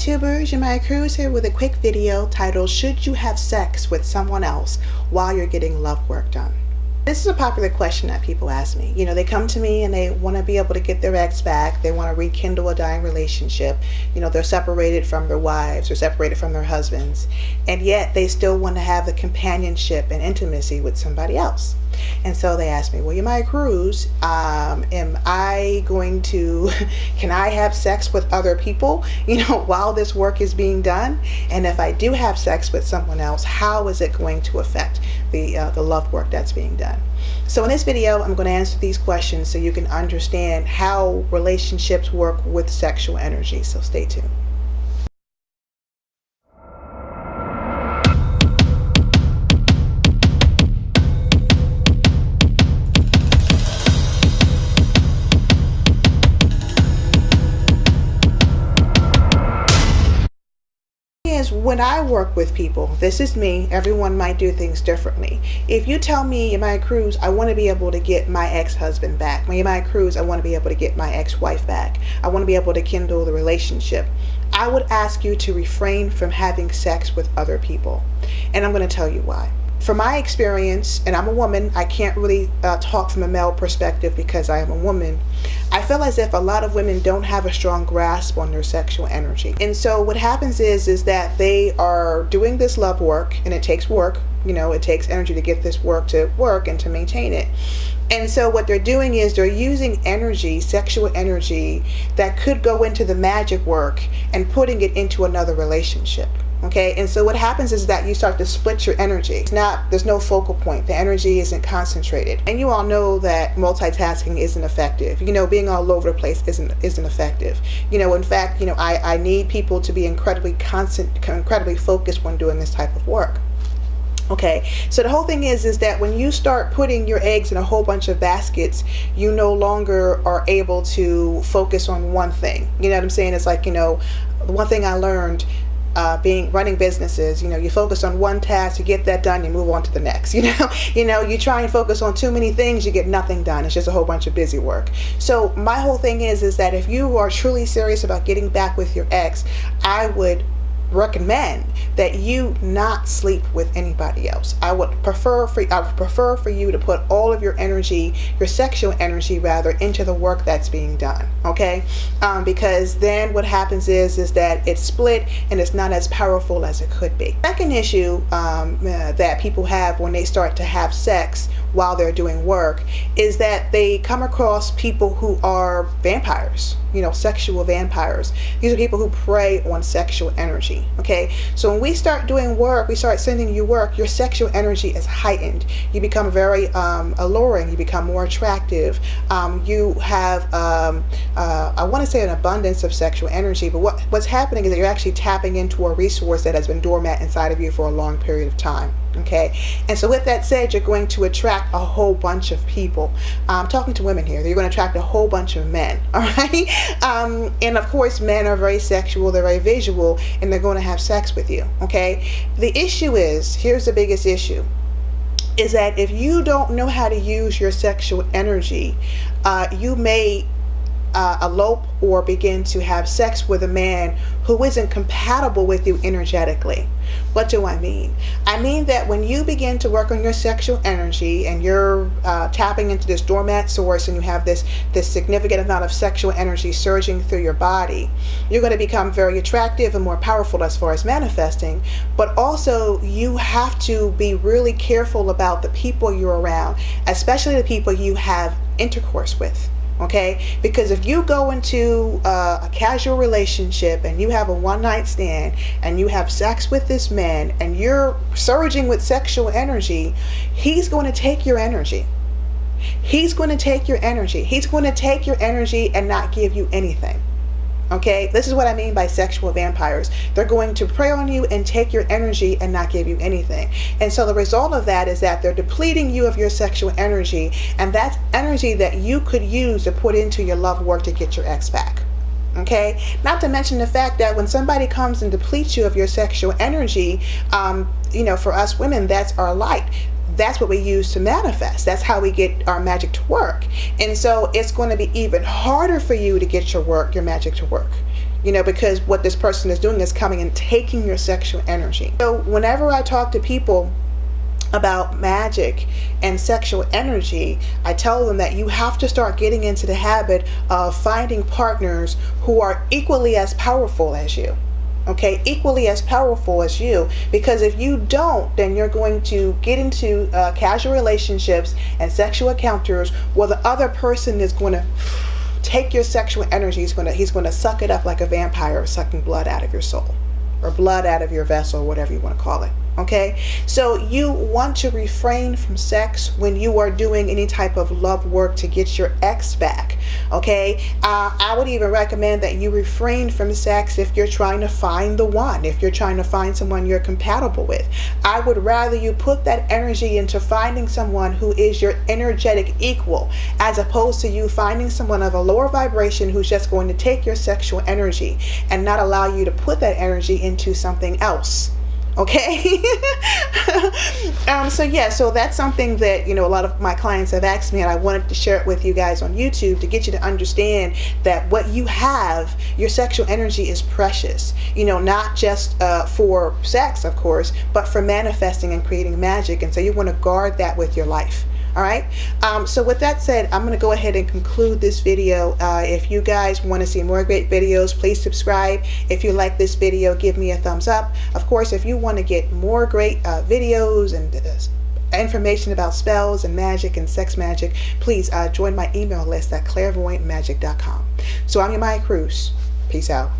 YouTubers, Yamaya Cruz here with a quick video titled Should You Have Sex with Someone Else While You're Getting Love Work Done? This is a popular question that people ask me. They come to me and they want to be able to get their ex back. They want to rekindle a dying relationship. They're separated from their wives or separated from their husbands, and yet they still want to have the companionship and intimacy with somebody else. And so they ask me, well, Yamaya Cruz, can I have sex with other people, while this work is being done? And if I do have sex with someone else, how is it going to affect the love work that's being done? So in this video, I'm going to answer these questions so you can understand how relationships work with sexual energy. So stay tuned. When I work with people, this is me, everyone might do things differently. If you tell me, Yamaya Cruz, I want to be able to get my ex-husband back. Yamaya Cruz, I want to be able to get my ex-wife back. I want to be able to kindle the relationship. I would ask you to refrain from having sex with other people. And I'm going to tell you why. From my experience, and I'm a woman, I can't really talk from a male perspective because I am a woman. I feel as if a lot of women don't have a strong grasp on their sexual energy. And so what happens is that they are doing this love work, and it takes work. It takes energy to get this work to work and to maintain it. And so what they're doing is they're using energy, sexual energy, that could go into the magic work and putting it into another relationship. Okay, and so what happens is that you start to split your energy. There's no focal point. The energy isn't concentrated. And you all know that multitasking isn't effective. Being all over the place isn't effective. In fact, I need people to be incredibly focused when doing this type of work. Okay, so the whole thing is that when you start putting your eggs in a whole bunch of baskets, you no longer are able to focus on one thing. You know what I'm saying? It's like, the one thing I learned running businesses, you focus on one task, you get that done, you move on to the next. You try and focus on too many things, you get nothing done. It's just a whole bunch of busy work. So my whole thing is that if you are truly serious about getting back with your ex, I would recommend that you not sleep with anybody else. I would prefer for you to put all of your energy, your sexual energy rather, into the work that's being done. Okay, because then what happens is that it's split and it's not as powerful as it could be. Second issue that people have when they start to have sex while they're doing work is that they come across people who are vampires, sexual vampires. These are people who prey on sexual energy. Okay, so when we start doing work, we start sending you work, your sexual energy is heightened. You become very alluring, you become more attractive. You have, I want to say, an abundance of sexual energy, but what's happening is that you're actually tapping into a resource that has been dormant inside of you for a long period of time. Okay, and so with that said, you're going to attract a whole bunch of people. I'm talking to women here. You're going to attract a whole bunch of men. All right, and of course, men are very sexual, they're very visual, and they're going to have sex with you. Okay, the issue is, here's the biggest issue, is that if you don't know how to use your sexual energy, you may elope or begin to have sex with a man who isn't compatible with you energetically. What do I mean? I mean that when you begin to work on your sexual energy and you're tapping into this dormant source, and you have this significant amount of sexual energy surging through your body, you're going to become very attractive and more powerful as far as manifesting. But also, you have to be really careful about the people you're around, especially the people you have intercourse with. Okay, because if you go into a casual relationship and you have a one-night stand and you have sex with this man and you're surging with sexual energy, he's going to take your energy. He's going to take your energy. He's going to take your energy and not give you anything. Okay, this is what I mean by sexual vampires. They're going to prey on you and take your energy and not give you anything. And so the result of that is that they're depleting you of your sexual energy, and that's energy that you could use to put into your love work to get your ex back. Okay, not to mention the fact that when somebody comes and depletes you of your sexual energy, for us women, that's our light. That's what we use to manifest. That's how we get our magic to work. And so it's going to be even harder for you to get your magic to work. because what this person is doing is coming and taking your sexual energy. So whenever I talk to people about magic and sexual energy, I tell them that you have to start getting into the habit of finding partners who are equally as powerful as you. Okay, equally as powerful as you, because if you don't, then you're going to get into casual relationships and sexual encounters where the other person is going to take your sexual energy. He's going to suck it up like a vampire, sucking blood out of your soul, or blood out of your vessel, whatever you want to call it. Okay, so you want to refrain from sex when you are doing any type of love work to get your ex back. Okay, I would even recommend that you refrain from sex if you're trying to find the one, if you're trying to find someone you're compatible with. I would rather you put that energy into finding someone who is your energetic equal, as opposed to you finding someone of a lower vibration who's just going to take your sexual energy and not allow you to put that energy into something else. Okay. So that's something that a lot of my clients have asked me, and I wanted to share it with you guys on YouTube to get you to understand that what you have, your sexual energy, is precious. Not just for sex, of course, but for manifesting and creating magic. And so you want to guard that with your life. All right. So with that said, I'm going to go ahead and conclude this video. If you guys want to see more great videos, please subscribe. If you like this video, give me a thumbs up. Of course, if you want to get more great videos and information about spells and magic and sex magic, please join my email list at clairvoyantmagic.com. So I'm your Maya Cruz. Peace out.